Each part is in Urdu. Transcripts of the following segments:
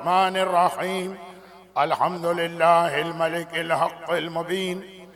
الرحمن الرحيم الحمد لله الملك الحق المبين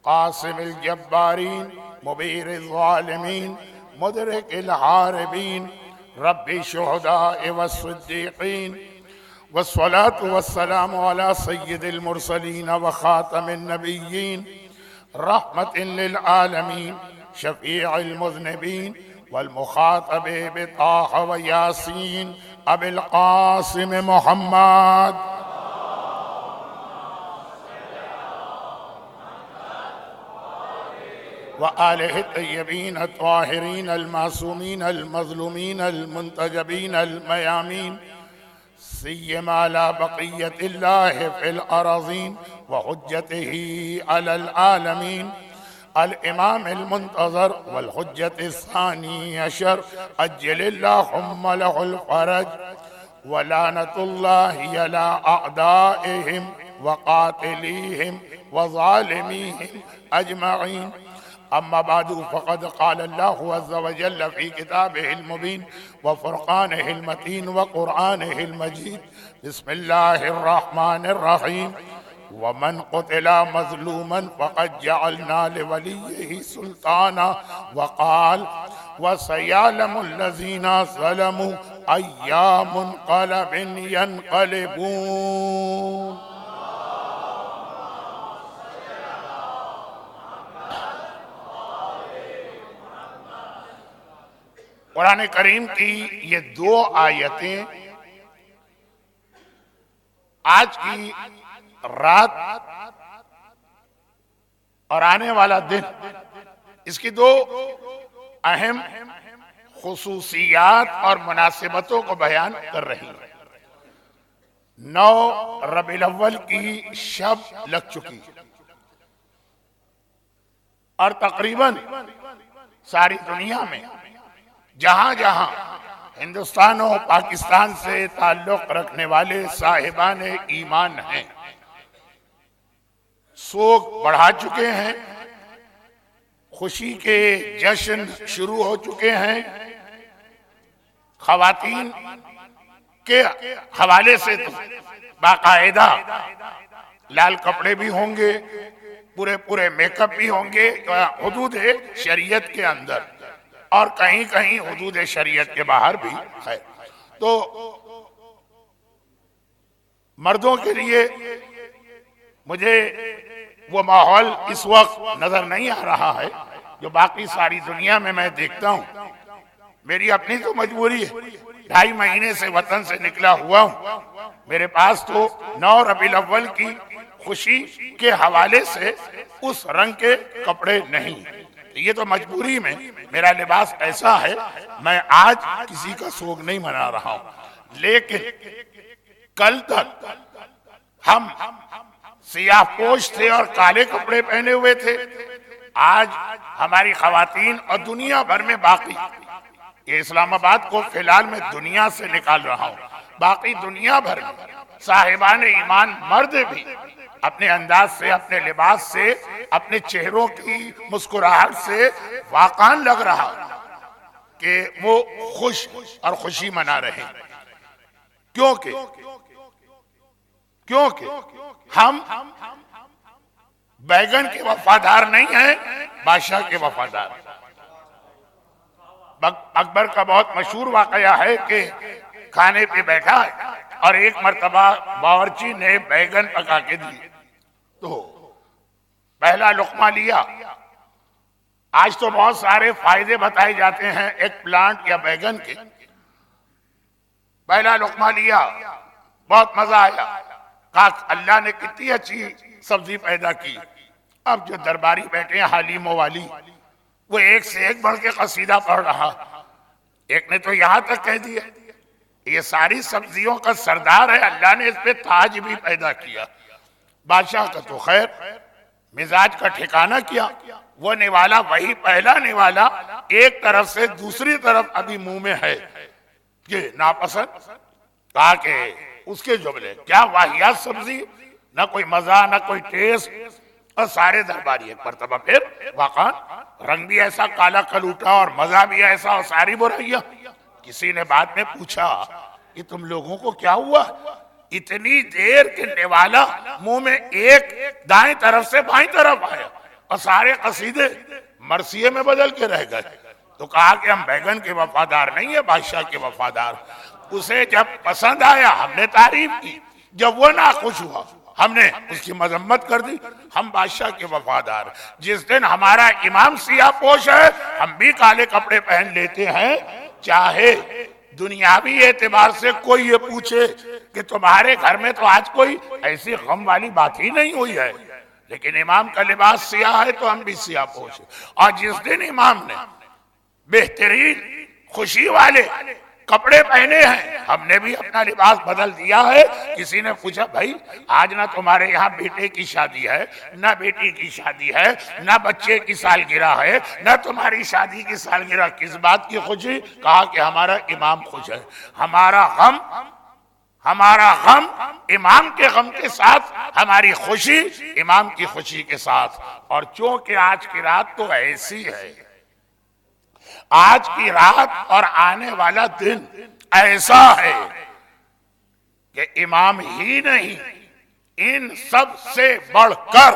قاسم الجبارين مبير الظالمين مدرك الحاربين رب الشهداء والصديقين والصلاة والسلام على سيد المرسلين وخاتم النبيين رحمة للعالمين شفيع المذنبين والمخاطب بطه وياسين أبي القاسم محمد وآله الطيبين الطاهرين المعصومين المظلومين المنتجبين الميامين سيما على بقية الله في الأراضين وحجته على العالمين الإمام المنتظر والحجة الثاني عشر أجل اللهم له الفرج ولعنة الله على أعدائهم وقاتليهم وظالميهم أجمعين أما بعد فقد قال الله عز وجل في كتابه المبين وفرقانه المتين وقرآنه المجيد بسم الله الرحمن الرحيم ومن قتل مظلوما فقد جعلنا لوليه سلطانا وقال وسيعلم الذين ظلموا أي منقلب ينقلبون. قرآن کریم کی یہ دو آیتیں آج کی رات اور آنے والا دن اس کی دو اہم خصوصیات اور مناسبتوں کو بیان کر رہی ہیں. 9 ربیع الاول کی شب لگ چکی اور تقریباً ساری دنیا میں جہاں جہاں ہندوستان و پاکستان سے تعلق رکھنے والے صاحبان ایمان ہیں سوگ بڑھا چکے ہیں، خوشی کے جشن شروع ہو چکے ہیں. خواتین کے حوالے سے تو باقاعدہ لال کپڑے بھی ہوں گے، پورے میک اپ بھی ہوں گے حدود شریعت کے اندر، اور کہیں کہیں حدود شریعت کے باہر بھی ہے. تو مردوں کے لیے مجھے وہ ماحول اس وقت نظر نہیں آ رہا ہے جو باقی ساری دنیا میں دیکھتا ہوں. میری اپنی تو مجبوری ہے، 2.5 مہینے سے وطن سے نکلا ہوا ہوں. میرے پاس تو 9 ربیع الاول کی خوشی کے حوالے سے اس رنگ کے کپڑے نہیں. یہ تو مجبوری میں میرا لباس ایسا ہے، میں آج کسی کا سوگ نہیں منا رہا ہوں. لیکن کل تک ہم سیاہ پوش تھے اور کالے کپڑے پہنے ہوئے تھے. آج ہماری خواتین اور دنیا بھر میں باقی، یہ اسلام آباد کو فی الحال میں دنیا سے نکال رہا ہوں، باقی دنیا بھر میں صاحبان ایمان مرد بھی اپنے انداز سے، اپنے لباس سے، اپنے چہروں کی مسکراہٹ سے واقعاً لگ رہا کہ وہ خوش اور خوشی منا رہے ہیں. کیونکہ ہم بیگن کے وفادار نہیں ہیں، بادشاہ کے وفادار. اکبر کا بہت مشہور واقعہ ہے کہ کھانے پہ بیٹھا ہے اور ایک مرتبہ باورچی نے بیگن پکا کے دی تو پہلا لقمہ لیا. آج تو بہت سارے فائدے بتائے جاتے ہیں ایک پلانٹ یا بیگن کے. پہلا لقمہ لیا، بہت مزہ آیا، کہا اللہ نے کتنی اچھی سبزی پیدا کی. اب جو درباری بیٹھے ہیں حلیموں والی، وہ ایک سے ایک بڑھ کے قصیدہ پڑھ رہا. ایک نے تو یہاں تک کہہ دیا یہ ساری سبزیوں کا سردار ہے، اللہ نے اس پہ تاج بھی پیدا کیا. بادشاہ کا تو خیر مزاج کا ٹھکانہ کیا، وہ نوالا وہی پہلا نوالا ایک طرف سے دوسری طرف ابھی منہ میں ہے کہ ناپسند. کہا کہ اس کے جملے کیا واہیات سبزی، نہ کوئی مزہ نہ کوئی ٹیسٹ. اور سارے درباری ایک مرتبہ پھر واقعا رنگ بھی ایسا کالا کلوٹا اور مزہ بھی ایسا اور ساری برائیاں. کسی نے بعد میں پوچھا کہ تم لوگوں کو کیا ہوا؟ اتنی دیر کہ نوالا منہ میں ایک دائیں طرف سے بائیں طرف آیا اور سارے قصیدے مرثیے میں بدل کے رہ گئے. تو کہا کہ ہم بیگن کے وفادار نہیں ہیں، بادشاہ کے وفادار. اسے جب پسند آیا ہم نے تعریف کی، جب وہ ناخوش ہوا ہم نے اس کی مذمت کر دی. ہم بادشاہ کے وفادار. جس دن ہمارا امام سیاہ پوش ہے ہم بھی کالے کپڑے پہن لیتے ہیں، چاہے دنیاوی اعتبار سے کوئی یہ پوچھے کہ تمہارے گھر میں تو آج کوئی ایسی غم والی بات ہی نہیں ہوئی ہے، لیکن امام کا لباس سیاہ ہے تو ہم بھی سیاہ پوش ہیں. اور جس دن امام نے بہترین خوشی والے کپڑے پہنے ہیں ہم نے بھی اپنا لباس بدل دیا ہے. کسی نے پوچھا بھائی آج نہ تمہارے یہاں بیٹے کی شادی ہے، نہ بیٹی کی شادی ہے، نہ بچے کی سالگرہ ہے، نہ تمہاری شادی کی سالگرہ، کس بات کی خوشی؟ کہا کہ ہمارا امام خوش ہے. ہمارا غم امام کے غم کے ساتھ، ہماری خوشی امام کی خوشی کے ساتھ. اور چونکہ آج کی رات تو ایسی ہے، آج کی رات اور آنے والا دن ایسا ہے کہ امام ہی نہیں، ان سب سے بڑھ کر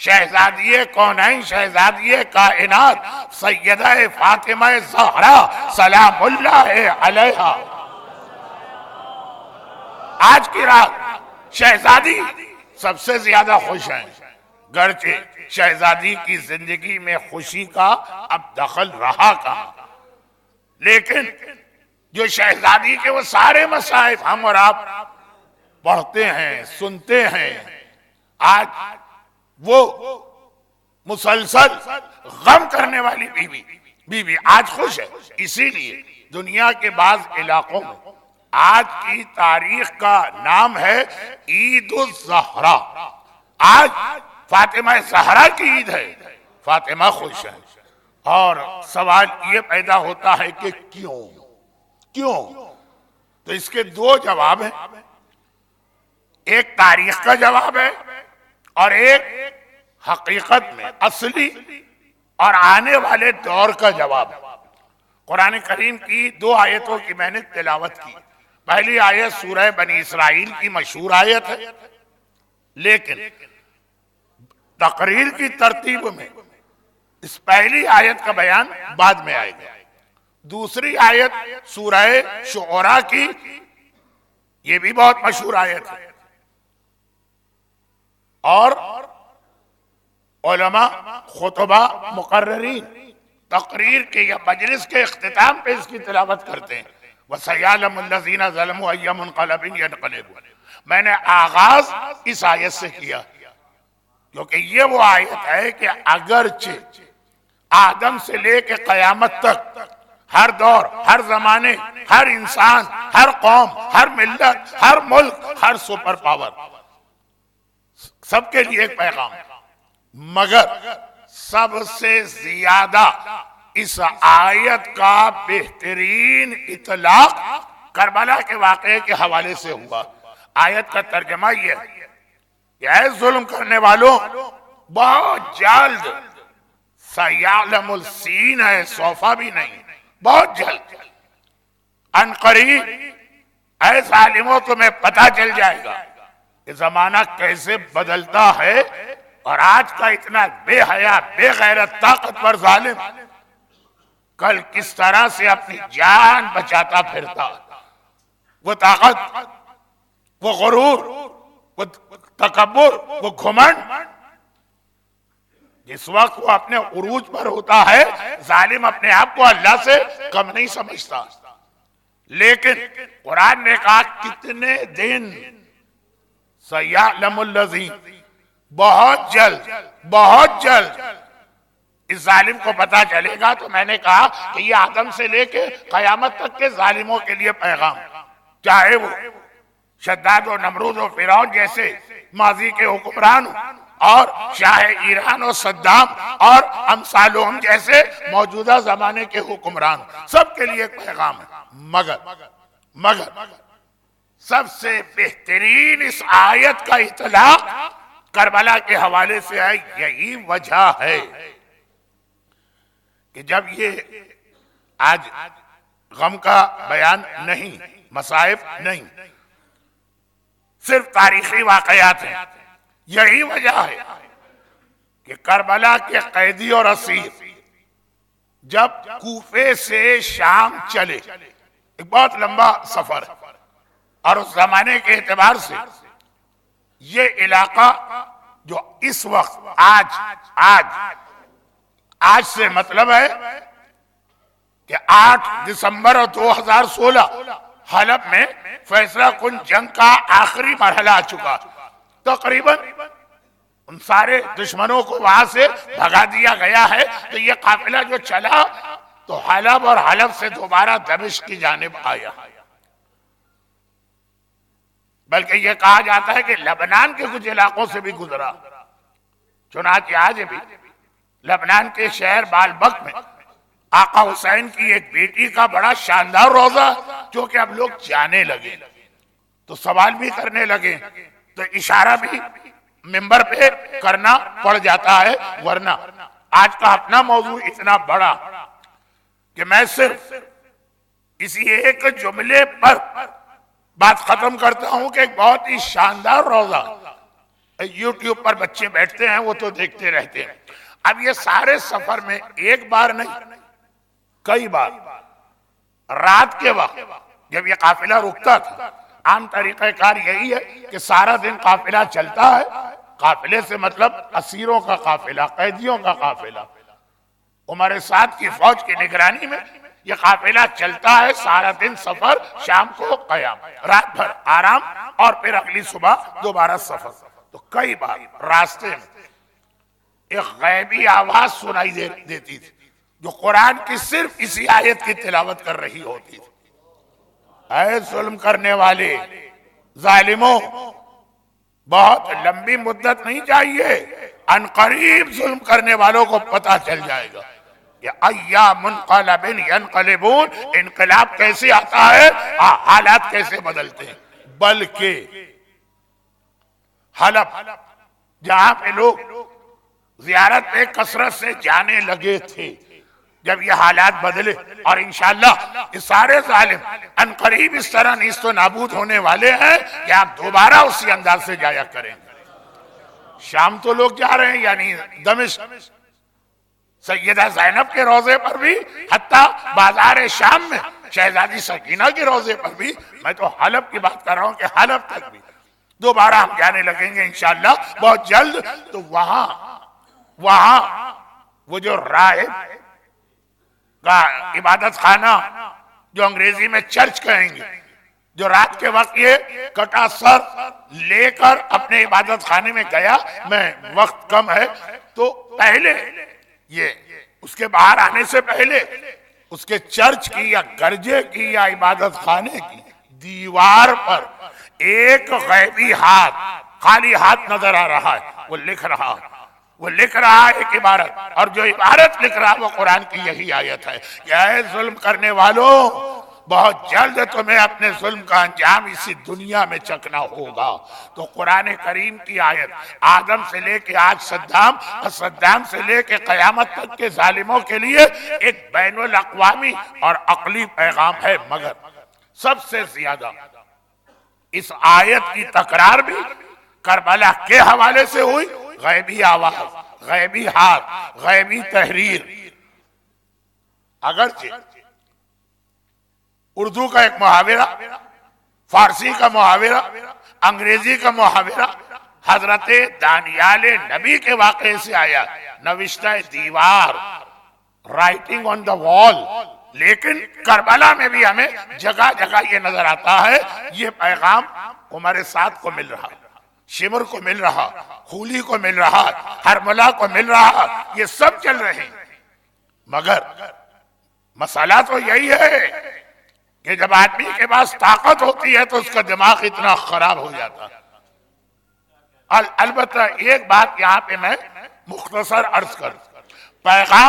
شہزادی کونین، شہزادی کائنات سیدہ فاطمہ زہرا سلام اللہ علیہا، آج کی رات شہزادی سب سے زیادہ خوش ہیں. گرچہ شہزادی کی زندگی میں خوشی کا اب دخل رہا کہاں، لیکن جو شہزادی کے وہ سارے مصائب ہم اور آپ پڑھتے ہیں، سنتے ہیں، آج وہ مسلسل غم کرنے والی بیوی آج خوش ہے. اسی لیے دنیا کے بعض علاقوں میں آج کی تاریخ کا نام ہے عید الزہرا. آج فاطمہ زہرا کی عید ہے، فاطمہ خوش ہے. اور سوال یہ پیدا ہوتا ہے کہ کیوں؟ تو اس کے دو جواب ہیں، ایک تاریخ کا جواب ہے اور ایک حقیقت میں اصلی اور آنے والے دور کا جواب ہے. قرآن کریم کی دو آیتوں کی میں نے تلاوت کی. پہلی آیت سورہ بنی اسرائیل کی مشہور آیت ہے، لیکن تقریر کی ترتیب میں اس پہلی آیت کا بیان بعد میں آئے گا. دوسری آیت سورہ شعراء کی، یہ بھی بہت مشہور آیت ہے، اور علماء خطبہ مقررین تقریر کے یا مجلس کے اختتام پہ اس کی تلاوت کرتے ہیں. وَسَيَعْلَمُ الَّذِينَ ظَلَمُوا أَيَّ مُنْقَلَبٍ يَنْقَلِبُونَ. میں نے آغاز اس آیت سے کیا کیونکہ یہ وہ آیت ہے کہ اگرچہ آدم سے لے کے قیامت تک ہر دور، ہر زمانے، ہر انسان، ہر قوم، ہر ملت، ہر ملک، ہر سپر پاور، سب کے لیے ایک پیغام، مگر سب سے زیادہ اس آیت کا بہترین اطلاق کربلا کے واقعے کے حوالے سے ہوا. آیت کا ترجمہ یہ ہے کہ اے ظلم کرنے والوں، بہت جلد، سیعلم السین ہے، صوفہ بھی نہیں، بہت جلد، ان قریب، اے ظالموں تمہیں پتہ چل جائے گا کہ زمانہ کیسے بدلتا ہے. اور آج کا اتنا بے حیا، بے غیرت، طاقتور ظالم کل کس طرح سے اپنی جان بچاتا پھرتا. وہ طاقت، وہ غرور، وہ تکبر، وہ گھمنڈ، جس وقت وہ اپنے عروج پر ہوتا ہے ظالم اپنے آپ کو اللہ سے کم نہیں سمجھتا. لیکن قرآن نے کہا کتنے دن، سیعلم الذین، بہت جلد اس ظالم کو پتا چلے گا. تو میں نے کہا کہ یہ آدم سے لے کے قیامت تک کے ظالموں کے لیے پیغام، چاہے وہ شداد و نمرود و فرعون جیسے ماضی کے حکمران اور شاہ ایران و صدام اور امثالہم جیسے موجودہ زمانے کے حکمران، سب کے لیے ایک پیغام ہے. مگر سب سے بہترین اس آیت کا اطلاق کربلا کے حوالے سے ہے. یہی وجہ ہے کہ جب یہ آج غم کا بیان نہیں، مصائب نہیں، صرف تاریخی واقعات ہیں. یہی وجہ ہے کہ کربلا کے قیدی اور اسیر جب کوفے سے شام چلے، ایک بہت لمبا سفر، اور اس زمانے کے اعتبار سے یہ علاقہ جو اس وقت آج سے مطلب ہے کہ 8 دسمبر 2016 حلب میں فیصلہ کن جنگ کا آخری مرحلہ آ چکا. تقریباً ان سارے دشمنوں کو وہاں سے بھگا دیا گیا ہے. تو یہ قافلہ جو چلا تو حلب اور حلب سے دوبارہ دمشق کی جانب آیا. بلکہ یہ کہا جاتا ہے کہ لبنان کے کچھ علاقوں سے بھی گزرا. چنانچہ آج بھی لبنان کے شہر بالبک میں آقا حسین کی ایک بیٹی کا بڑا شاندار روضہ، جو کہ اب لوگ جانے لگے تو سوال بھی کرنے لگے، تو اشارہ بھی ممبر پہ کرنا پڑ جاتا ہے. ورنہ آج کا اپنا موضوع اتنا بڑا کہ میں صرف اسی ایک جملے پر بات ختم کرتا ہوں کہ ایک بہت ہی شاندار روضہ یوٹیوب پر بچے بیٹھتے ہیں، وہ تو دیکھتے رہتے ہیں. اب یہ سارے سفر میں ایک بار نہیں، کئی بار رات کے وقت جب یہ قافلہ رکتا تھا، عام طریقہ کار یہی ہے کہ سارا دن قافلہ چلتا ہے. قافلے سے مطلب اسیروں کا قافلہ، قیدیوں کا قافلہ. عمر سعد کی فوج کی نگرانی میں یہ قافلہ چلتا ہے. سارا دن سفر، شام کو قیام، رات بھر آرام، اور پھر اگلی صبح دوبارہ سفر. تو کئی بار راستے میں ایک غیبی آواز سنائی دیتی تھی جو قرآن کی صرف اسی آیت کی تلاوت کر رہی ہوتی تھی. اے ظلم کرنے والے ظالموں، بہت لمبی مدت نہیں چاہیے، ان قریب ظلم کرنے والوں کو پتہ چل جائے گا کہ ایام منقلب ینقلبون، انقلاب کیسے آتا ہے، حالات کیسے بدلتے ہیں. بلکہ حلب جہاں پہ لوگ زیارت پہ کثرت سے جانے لگے تھے، جب یہ حالات بدلے اور انشاءاللہ یہ سارے ظالم ان قریب اس طرح نیست و نابود ہونے والے ہیں کہ آپ دوبارہ اسی انداز سے جایا کریں گے. شام تو لوگ جا رہے ہیں، یعنی دمشق، سیدہ زینب کے روضے پر بھی، حتیٰ بازار شام میں شہزادی سکینہ کے روضے پر بھی. میں تو حلب کی بات کر رہا ہوں کہ حلب تک بھی دوبارہ ہم جانے لگیں گے انشاءاللہ بہت جلد. تو وہاں وہ جو راہب کا عبادت خانہ، جو انگریزی میں چرچ کہیں گے، جو رات کے وقت یہ کٹا سر لے کر اپنے عبادت خانے میں گیا، میں وقت کم ہے تو پہلے یہ اس کے باہر آنے سے پہلے اس کے چرچ کی یا گرجے کی یا عبادت خانے کی دیوار پر ایک غیبی ہاتھ، خالی ہاتھ نظر آ رہا ہے. وہ لکھ رہا ہے ایک عبارت، اور جو عبارت لکھ رہا ہے وہ قرآن کی یہی آیت ہے کہ اے ظلم کرنے والوں، بہت جلد تمہیں اپنے ظلم کا انجام اسی دنیا میں چکنا ہوگا. تو قرآن کریم کی آیت آدم سے لے کے آج صدام، اور صدام سے لے کے قیامت تک کے ظالموں کے لیے ایک بین الاقوامی اور عقلی پیغام ہے. مگر سب سے زیادہ اس آیت کی تکرار بھی کربلا کے حوالے سے ہوئی. غیبی آواز، غیبی ہاتھ، غیبی تحریر. اگرچہ اردو کا ایک محاورہ، فارسی کا محاورہ، انگریزی کا محاورہ حضرت دانیال نبی کے واقعے سے آیا، نوشتہ دیوار، رائٹنگ آن دا وال. لیکن کربلا میں بھی ہمیں جگہ جگہ یہ نظر آتا ہے. یہ پیغام عمر سعد کو مل رہا، شمر کو مل رہا، خولی کو مل رہا، ہرملا کو مل رہا، یہ سب چل رہے ہیں. مگر مسئلہ تو یہی ہے کہ جب آدمی کے پاس طاقت ہوتی ہے تو اس کا دماغ اتنا خراب ہو جاتا ہے. البتہ ایک بات یہاں پہ میں مختصر عرض کر، پیغام